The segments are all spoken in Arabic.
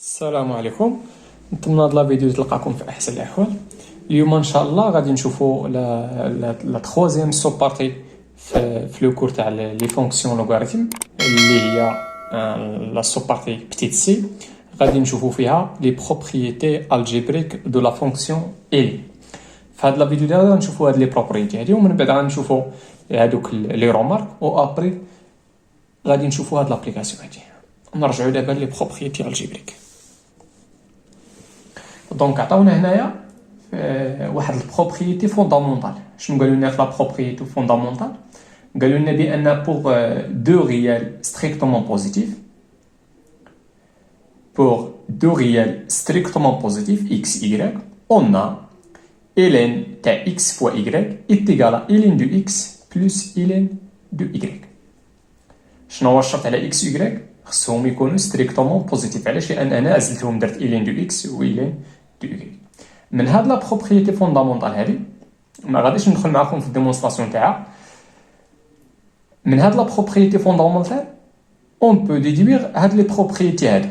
السلام عليكم. نتمنى هاد لا فيديو تلقاكم في احسن الاحوال. اليوم ان شاء الله غادي نشوفوا لا تخوازيام سو بارتي في لو كور تاع لي فونكسيون لوغاريتم اللي هي لا سو بارتي بتيت سي. غادي نشوفوا فيها لي بروبريتي الجبريك دو لا فونكسيون الي. في هاد لا فيديو دابا نشوفوا هاد لي بروبريتي هادي ومن بعد غنشوفوا هادوك لي رومارك و ابري غادي نشوفوا هاد لابليكاسيون هادي. نرجعوا دابا لي بروبريتي الجبريك. دونك عطاونا هنايا واحد البروبريتي فوندامونتال. شنو قالوا لنا في لا بروبريتي فوندامونتال؟ قالوا لنا بان pour deux réels strictement positifs pour deux réels strictement positifs x y on a ln تاع x fois y est égal à ln de x plus ln de y. شنو هو الشرط على x y؟ خصهم يكونوا ستريكتومون بوزيتيف. علاش؟ لان انا عزلتهم درت الين دو اكس و الين دو y. من هاد لا بروبريتي فوندامونتال هادي ما غاديش ندخل معكم في الديمونستراسيون تاعها. من هاد لا بروبريتي فوندامونتال اون بو ديدوير هاد لي بروبريتي هادي.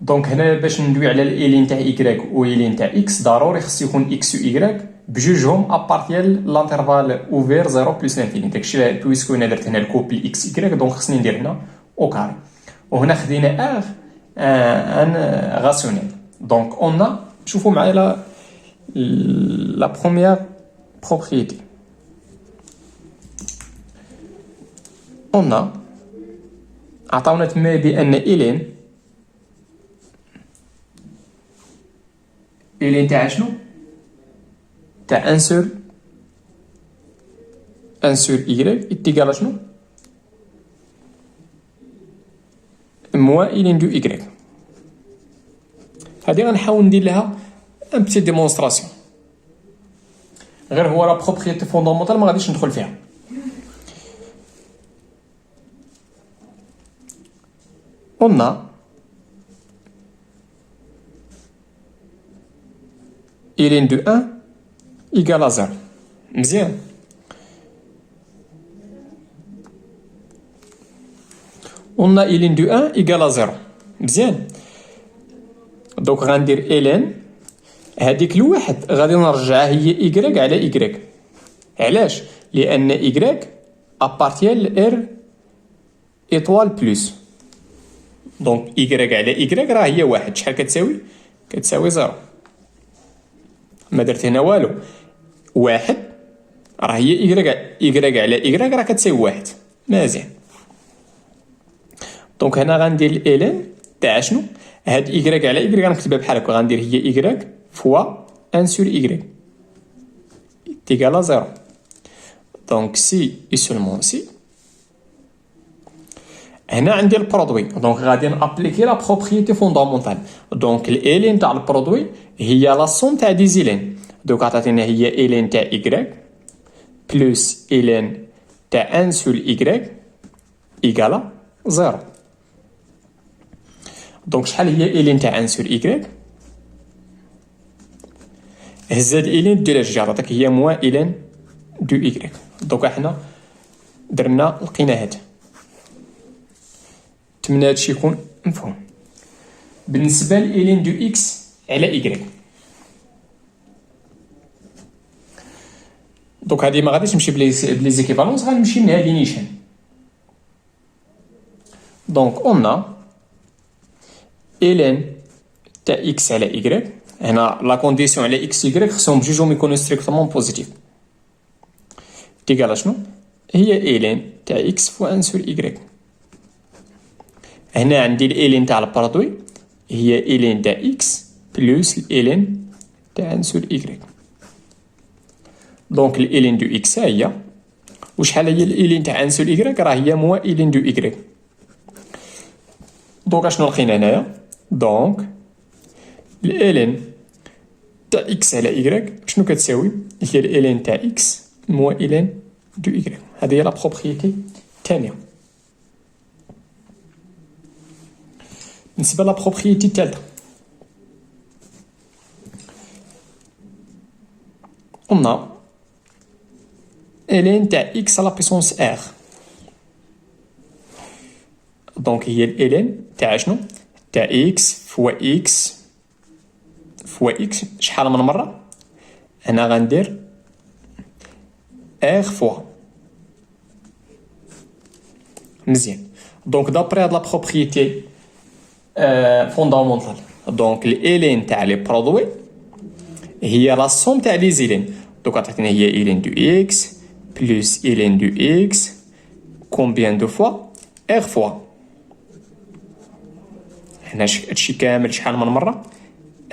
دونك هنا باش ندوي على الالين تاع y و الين تاع x ضروري خص يكون x و y بجوجهم ابارتيال لانترفال اوفير 0 بلس لانفيني. داكشي بويسكو انا درت هنا الكوبل x y دونك خصني ندير هنا او كاري وهنا خدينا ار ان راسيونيل. دونك اون شوفوا معايا لا بروميير بروبريتي. اون عطاونا تما بان الين تاع شنو؟ تاع ان سور y اتيكال شنو؟ موا الين دو y. هادي غنحاول ندير لها ان بتي ديمونستراسيون، غير هو لا بروبريتي فوندامونتال ما غاديش ندخل فيها. قلنا الين دو 1 ايكال 0. مزيان. قلنا الين دو 1 ايكال 0. مزيان. دونك غندير الين هذيك الواحد غادي نرجعها هي ايكغيك على ايكغيك. علاش؟ لان ايكغيك ابارتيال ار ايطوال بلس. دونك ايكغيك على ايكغيك راه هي واحد. شحال كتساوي؟ كتساوي 0. ما درت هنا والو. واحد راه هي ايكغيك على ايكغيك راه كتساوي واحد. مزيان. دونك هنا غندير الالين تاع شنو؟ هاد y على y غنكتبها بحال هكا. غندير هي y فوا 1 sur y égal à 0. دونك سي اي سولمون سي. هنا عندي البرودوي. دونك غادي نابليكي لا بروبريتي فوندامونتال. دونك الالين تاع البرودوي هي لا سوم تاع دي زيلين. دونك عطاتينا هي الين تاع y بلس الين تاع 1 sur y égal à 0. دونك شحال هي الين تاع 1 sur y؟ هزاد الين دير الجهه عطاك هي موا الين دو y. دونك احنا درنا لقينا هذا. نتمنى هادشي يكون مفهوم. بالنسبه لالين دو x على y دونك هادي ما غاديش نمشي بلي زيكيفالونس، غنمشي من هادي نيشان. دونك اون الين تاع x على y. هنا لا كونديسيون على x y خصهم بجوجهم يكونوا ستريكتومون بوزيتيف. تيكال شنو؟ هي الين تاع x فوا 1 sur y. هنا عندي الالين تاع البرودوي هي الين تاع x بلس الالين تاع 1 sur y. دونك الالين دو x هي وشحال هي الالين تاع 1 sur y؟ راه هي موا الين دو y. دونك اشنو لقينا هنايا؟ دونك الالين تاع x على y شنو كتساوي؟ هي الالين تاع x موا الين دو y. هذه هي لا بروبريتي الثانيه. بالنسبه لا بروبريتي الثالثه قلنا الين تاع x على بيسونس r. دونك هي الالين تاع شنو؟ تاع اكس فوا اكس فوا اكس شحال من مره؟ هنا غندير ار فوا. مزيان. دونك دابري هاد لا بروبريتي فوندامونتال، دونك الالين تاع لي برودوي هي لا سوم تاع لي زيلين. دونك عطاتني هي الين دو اكس بلس الين دو اكس كومبيان دو فوا ار فوا. هنا هادشي كامل شحال من مره؟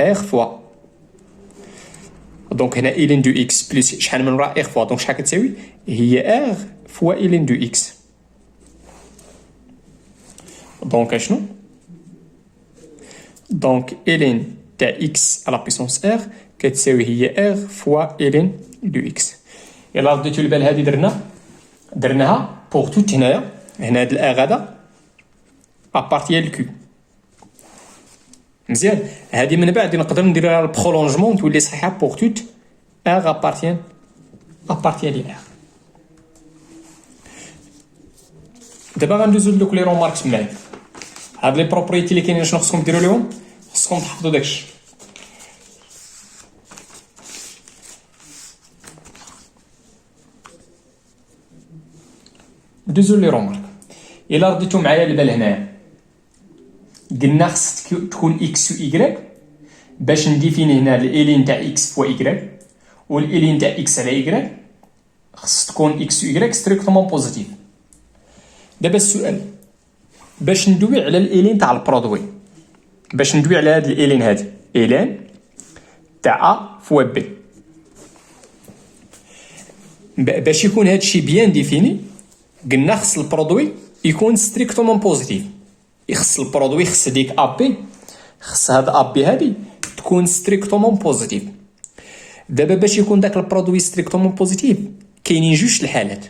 ار فوا. دونك هنا الين دو اكس بلس شحال من مره؟ ار فوا. دونك شحال كتساوي؟ هي ار فوا الين دو اكس. دونك اشنو؟ دونك الين تاع اكس على بيسونس ار كتساوي هي ار فوا الين دو اكس. يلا رديتو البال هادي درناها بوغ توت. هنايا هنا هاد الار هذا ابارتيان لكو. مزيان. هادي من بعد نقدر ندير لها البرولونجمون تولي صحيحه بوغ توت ار ابارتيان لي ار. دابا غندوزو لدوك لي روماركس معايا. هاد لي بروبريتي اللي كاينين شنو خصكم ديروا لهم؟ خصكم تحفظوا داكشي. دوزو لي رومارك. الا رديتو معايا البال هنايا قلنا خص تكون اكس و ايكغيك باش نديفيني هنا الالين تاع اكس فوا ايكغيك والالين تاع اكس على ايكغيك خص تكون اكس و ايكغيك ستريكتومون بوزيتيف. دابا السؤال باش ندوي على الالين تاع البرودوي، باش ندوي على هاد الالين هادي الين تاع ا فوا بي، باش يكون هادشي بيان ديفيني قلنا خص البرودوي يكون ستريكتومون بوزيتيف. يخص البرودوي خص ديك ا بي، خص هاد ا بي هادي تكون ستريكتومون بوزيتيف. دابا باش يكون داك البرودوي ستريكتومون بوزيتيف كاينين جوج الحالات.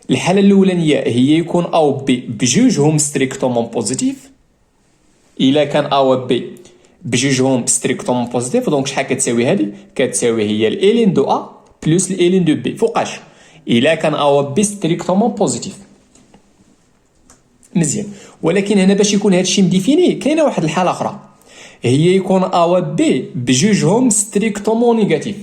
الحاله الاولانيه هي يكون ا و بي بجوجهم ستريكتومون بوزيتيف. الا كان ا و بي بجوجهم ستريكتومون بوزيتيف دونك شحال كتساوي هادي؟ كتساوي هي الالين دو ا بلس الالين دو بي فوقاش الا كان ا و بي ستريكتومون بوزيتيف. مزيان. ولكن هنا باش يكون هادشي مديفيني كاينه واحد الحاله اخرى هي يكون ا و بي بجوجهم ستريكتومون نيجاتيف.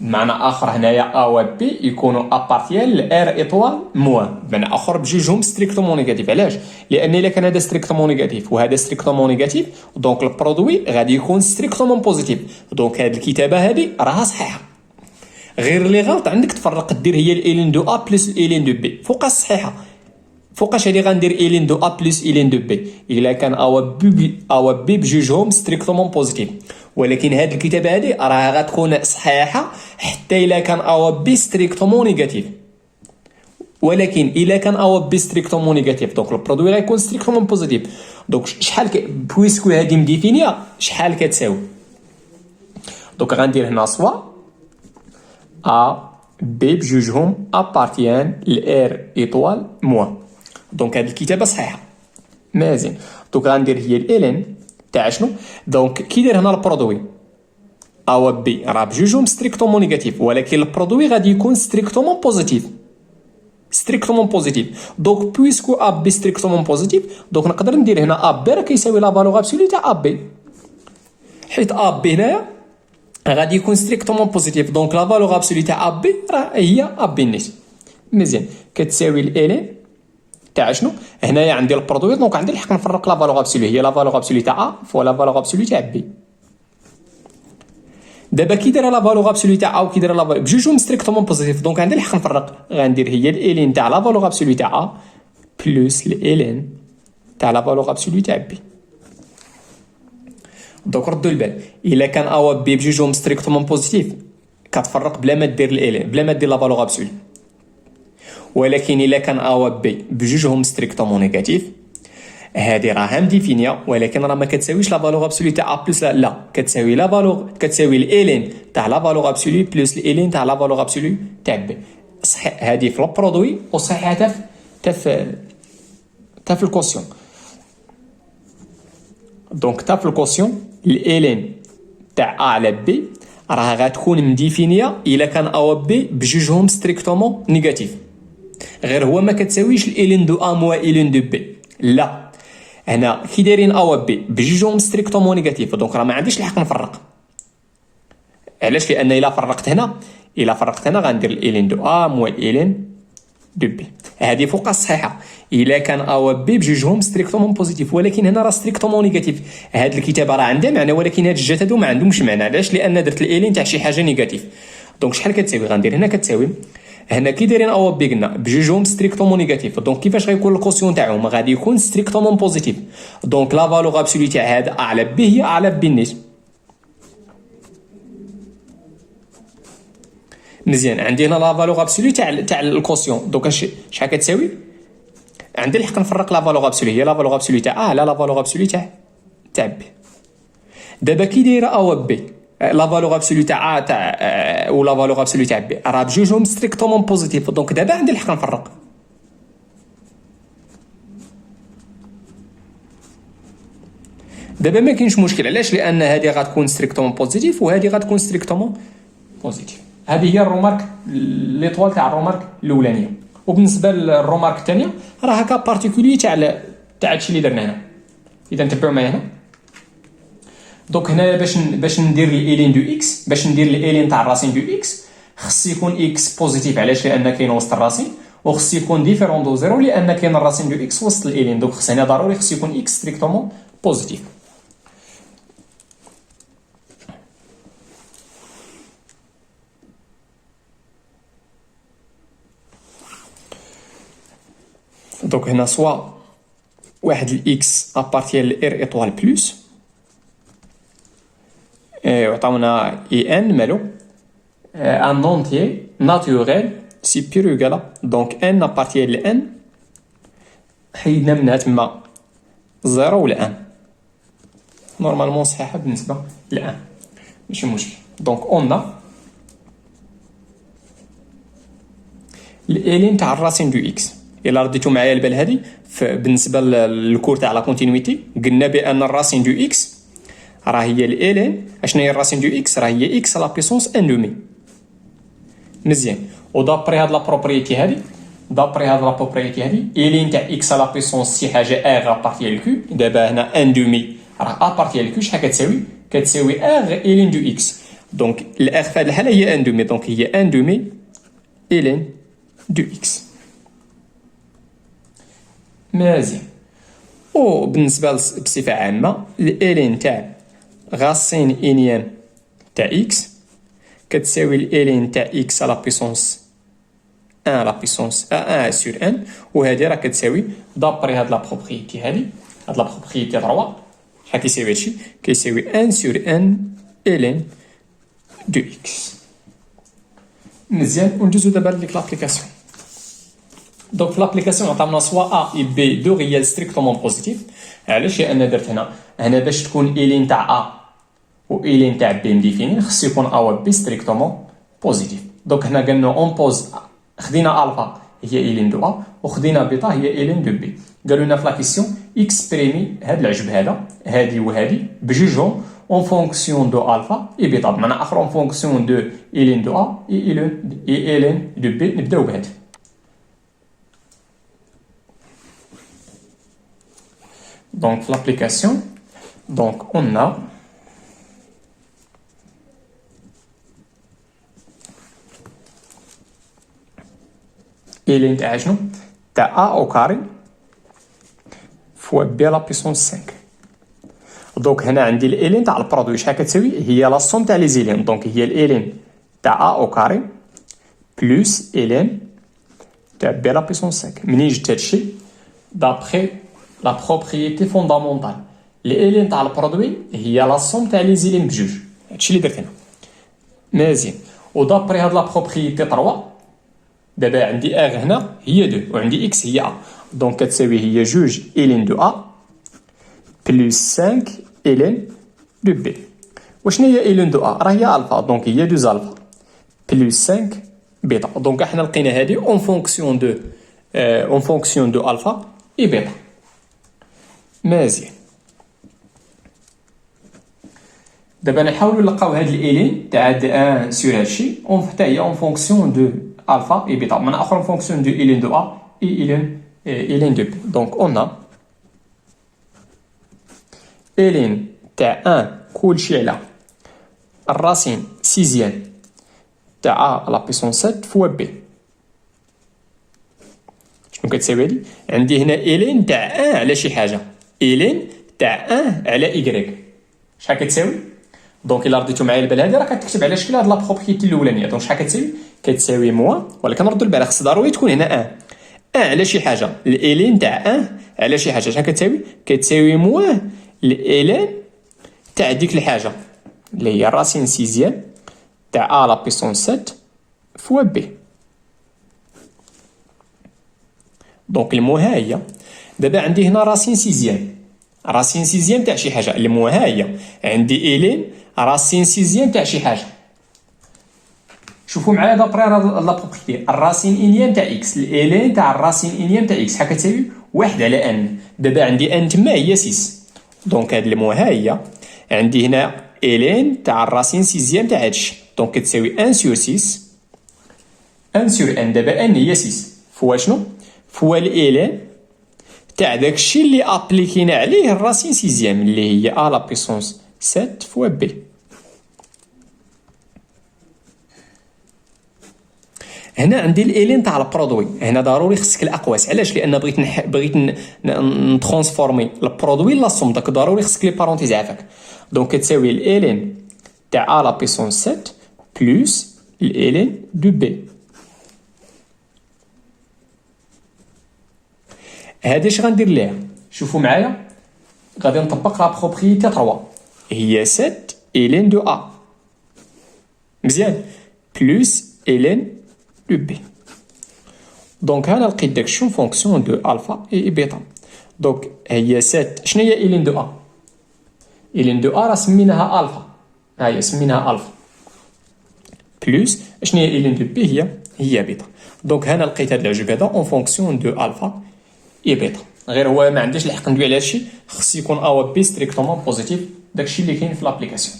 بمعنى اخر هنايا ا و بي يكونوا ابارتيان لار ايطوال موان، بمعنى اخر بجوجهم ستريكتومون نيجاتيف. علاش؟ لان الا كان هذا ستريكتومون نيجاتيف وهذا ستريكتومون نيجاتيف دونك البرودوي غادي يكون ستريكتومون بوزيتيف. دونك هذه الكتابه هذه راها صحيحه. غير اللي غلط عندك تفرق دير هي الالين دو ا بلس الالين دو بي فوقاش صحيحه. فوقاش هادي غندير الين دو ا بلس الين دو بي الا كان ا و بي بجوجهم ستريكتومون بوزيتيف. ولكن هاد الكتابه هادي راها غتكون صحيحه حتى الا كان ا و بي ستريكتومون نيجاتيف. ولكن الا كان ا و بي ستريكتومون نيجاتيف دونك البرودوي غيكون ستريكتومون بوزيتيف. دونك شحال بويسكو هادي مديفينيا شحال كتساوي؟ دونك غندير هنا سوا ا بي بجوجهم ابارتيان لار ايطوال موان. دونك هاد الكتابه صحيحه. مزيان. دونك غندير هي الالين تاع شنو؟ دونك كي داير هنا البرودوي ا و بي راه بجوجهم ستريكتومون نيجاتيف ولكن البرودوي غادي يكون ستريكتومون بوزيتيف. ستريكتومون بوزيتيف. دونك بويسكو ا بي ستريكتومون بوزيتيف دونك نقدر ندير هنا ا بي راه كيساوي لا فالور ابسولي تاع ا بي، حيت ا بي هنايا غادي يكون ستريكتومون بوزيتيف. دونك لا فالور ابسولي تاع ا بي راه هي ا بي نيت. مزيان. كتساوي الالين تاع شنو؟ هنايا عندي البرودوي دونك عندي الحق نفرق لا فالور ابسولي هي لا فالور ابسولي تاع ا فوا لا فالور ابسولي تاع بي. دابا كي دايره لا فالور ابسولي تاع ا وكي دايره لا بجوجهم ستريكتومون بوزيتيف دونك عندي الحق نفرق. غندير هي الالين تاع لا فالور ابسولي تاع ا بلس الالين تاع لا فالور ابسولي تاع بي. دونك ردوا البال الا كان ا و بي بجوجهم ستريكتومون بوزيتيف كتفرق بلا ما دير الالين بلا ما دير لا فالور ابسولي. ولكن الا كان ا و بي بجوجهم ستريكتومون نيجاتيف هادي راها مديفينيا ولكن راه ما كتساويش لا فالور ابسولي تاع ا بلس لا كتساوي لا فالور كتساوي الالين تاع لا فالور ابسولي بلس الالين تاع لا فالور ابسولي تاع بي. صحيح هادي في البرودوي وصحيحه تا في الكوسيون. دونك تا في الكوسيون الالين تاع ا على بي راها غتكون مديفينيا الا كان ا و بي بجوجهم ستريكتومون نيجاتيف. غير هو ما كتساويش الالين دو ا موا الين دو بي لا هنا كي دايرين ا و بي بجوجهم ستريكتومون نيجاتيف، دونك راه ما عنديش الحق نفرق. علاش؟ لان الا فرقت هنا غندير الالين دو ا موال الين دو بي. هذه فوق الصحيحه الا كان ا و بي بجوجهم ستريكتومون بوزيتيف، ولكن هنا راه ستريكتومون نيجاتيف. هاد الكتابه راه عندها معنى، ولكن هاد الجهات هادو ما عندهمش معنى. علاش؟ لان درت الالين تاع شي حاجه نيجاتيف. دونك شحال كتساوي؟ غندير هنا كتساوي هنا كي دايرين ا و بي قلنا بجوجهم ستريكتومون نيجاتيف، دونك كيفاش غيكون الكوسيون تاعهم؟ غادي يكون ستريكتومون بوزيتيف. دونك لا فالور ابسولي تاع هذا ا على بي هي ا على بي نيت. مزيان. عندي هنا لا فالور ابسولي تاع الكوسيون، دونك شحال كتساوي؟ عندي الحق نفرق لا فالور ابسولي هي لا فالور ابسولي تاع ا على لا فالور ابسولي تاع بي. دابا كي دايره ا و بي لا فالور ابسولي تاع ا تاع ولا فالور ابسولي تاع بي راه بجوجهم ستريكتومون بوزيتيف، دونك دابا عندي الحق نفرق. دابا ما كاينش مشكل. علاش؟ لان هذه غتكون ستريكتومون بوزيتيف وهذه غتكون ستريكتومون بوزيتيف. هذه هي الرومارك ليطوال تاع الرومارك الاولانيه. وبالنسبه للرومارك الثانيه راه هكا بارتيكولي تاع هادشي اللي درنا هنا. اذا نتبعوا معايا هنا. دونك هنا باش ندير الالين دو اكس، باش ندير الالين تاع الراسين دو اكس خص يكون اكس بوزيتيف. علاش؟ لان كاين وسط الراسين. وخص يكون ديفيرون دو زيرو لان كاين الراسين دو اكس وسط الالين. دونك خص هنا ضروري خص يكون اكس ستريكتومون بوزيتيف. دونك هنا سوا واحد الاكس ابارتيان لار ايطوال بلس وعطاونا اي ان مالو ان اونتيي ناتوريل سيبيرو ايكالا. دونك ان ابارتيان لان حيدنا منها تما زيرو ولا ان. نورمالمون صحيحه بالنسبه لان ماشي مشكل. دونك اون الالين تاع الراسين دو اكس. الا رديتو معايا البال هذه بالنسبه للكور تاع لا كونتينيتي قلنا بان الراسين دو اكس راه هي الالين. اشنا هي الراسين دو اكس؟ راه هي اكس لا بيسونس ان دومي. مزيان. ودابري هاد لا بروبريتي هذه الين تاع اكس لا بيسونس شي حاجه ار ابارتيال كيو. دابا هنا ان دومي راه ابارتيال كيو. شحال كتساوي ار الين دو اكس. دونك الار في هذه الحاله هي ان دومي، دونك هي ان دومي الين دو اكس. مزيان. وبالنسبه بصفه عامه الالين تاع غاسين انيام تاع اكس كتساوي الالين تاع اكس على بيسونس 1 على بيسونس 1 سور ان. وهذه راه كتساوي دابري هاد لا بروبريتي هاد لا بروبريتي 3 شحال كيساوي هادشي؟ كيساوي 1 سور ان الين دو اكس. مزيان. وندوزو دابا لديك لابليكاسيون. دونك في لابليكاسيون عطاونا سوا ا اي بي دو ريال ستريكتومون بوزيتيف. علاش؟ لان درت هنا باش تكون الين تاع ا و الين تاع بي مديفينين خص يكون ا و بي ستريكتومون بوزيتيف. دونك هنا قالنا اون بوز خدينا الفا هي الين دو ا وخدينا بيتا هي الين دو بي. قالوا لنا في لا كيسيون اكسبريمي هاد العجب هذا هادي وهادي بجوجهم اون فونكسيون دو الفا اي بيتا، بمعنى اخر اون فونكسيون دو الين دو ا اي الين دو بي. نبداو بهذا. Donc l'application, donc on a الين تاع شنو؟ تاع ا او كاري فوا بي لا بيسونس 5. دونك هنا عندي الالين تاع البرودوي شحال كتساوي؟ هي لا سوم تاع لي زيلين. دونك هي الالين تاع ا او كاري بلس الين تاع بي لا بيسونس 5. منين جبت هادشي؟ دابخي لا بروبريتي فوندامونتال الالين تاع البرودوي هي لا سوم تاع لي زيلين بجوج. هادشي اللي درت هنا. مزيان. ودابري هاد لا بروبريتي 3 دابا عندي ار هنا هي 2 وعندي اكس هي ا. دونك كتساوي هي جوج الين دو ا بلس 5 الين دو بي. وشنو هي الين دو ا؟ راه هي الفا. دونك هي 2 الفا بلس 5 بيتا. دونك احنا لقينا هذه اون فونكسيون دو الفا اي بيتا. مزيان. دابا نحاولوا نلقاو هاد الالين تاع هاد 1 سور هادشي حتى هي اون فونكسيون دو الفا اي بيتا، من اخر فونكسيون دو الين دو ا اي الين دو بي. دونك اون الين تاع ان كلشي على الراسين سيزيام تاع ا لا بيسونس 7 فوا بي. شنو كتساوي هادي؟ عندي هنا الين تاع ان على شي حاجه، الين تاع ان على ايكغيك، شحال كتساوي؟ دونك الا رديتو معايا البال هادي راه كتكتب على شكل هاد لا بروبريتي الاولانيه. دونك شحال كتساوي؟ كتساوي موا، ولكن نردو البال خص ضروري تكون هنا ان على شي حاجه، الين تاع ان على شي حاجه شحال كتساوي؟ كتساوي موا الين تاع ديك الحاجه اللي هي راسين سيزيام تاع ا لا بيسونس 7 فوا بي. دونك الموا ها هي. دابا عندي هنا راسين سيزيام، راسين سيزيام تاع شي حاجه، الموا ها هي. عندي الين راسين سيزيام تاع شي حاجه. شوفوا معايا دابري لا بروبريتي، الراسين انيام تاع اكس، الالين تاع الراسين انيام تاع اكس شحال كتساوي؟ 1 على ان. دابا عندي ان تما هي 6، دونك هاد الموا ها هي. عندي هنا الين تاع الراسين سيزيام تاع هادشي، دونك كتساوي 1 سور 6 1 سور ان. دابا ان هي 6 فوا شنو؟ فوا الالين تاع داكشي اللي ابليكينا عليه الراسين سيزيام اللي هي ا لا بيسونس 7 فوا بي. هنا عندي الالين تاع البرودوي، هنا ضروري خصك الاقواس. علاش؟ لان بغيت نترانسفورمي البرودوي لا سوم، داك ضروري خصك لي بارونتيز عافاك. دونك كتساوي الالين تاع ا لا بيسونس 7 بلس الالين دو بي. هادي اش غندير ليها؟ شوفوا معايا، غادي نطبق لا بروبريتي 3 هي 7 الين دو ا مزيان بلس الين دو بي. دونك هنا لقيت داكشي فونكسيون دو الفا اي بيتا. دونك هي 7 شنو هي الين دو ا؟ الين دو ا راه سميناها الفا، ها هي سميناها الفا بلس شنو هي الين دو بي؟ هي بيتا. دونك هنا لقيت هاد العجب هذا اون فونكسيون دو الفا اي بيتا. غير هو ما عنديش الحق ندوي على هادشي، خص يكون ا و بي ستريكتومون بوزيتيف، داكشي اللي كاين في لابليكاسيون.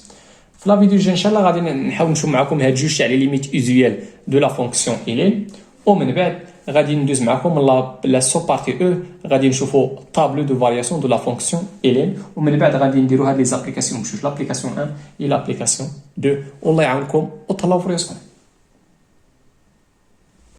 في لا فيديو الجاي ان شاء الله غادي نحاول نشوف معكم هاد جوج تاع لي ليميت اوزيال دو لا فونكسيون الين، ومن بعد غادي ندوز معكم لا سو بارتي او، غادي نشوفوا طابلو دو فارياسيون دو لا فونكسيون الين، ومن بعد غادي نديروا هاد لي زابليكاسيون بجوج، لابليكاسيون 1 اي لابليكاسيون 2. والله يعاونكم وتهلاو في راسكم.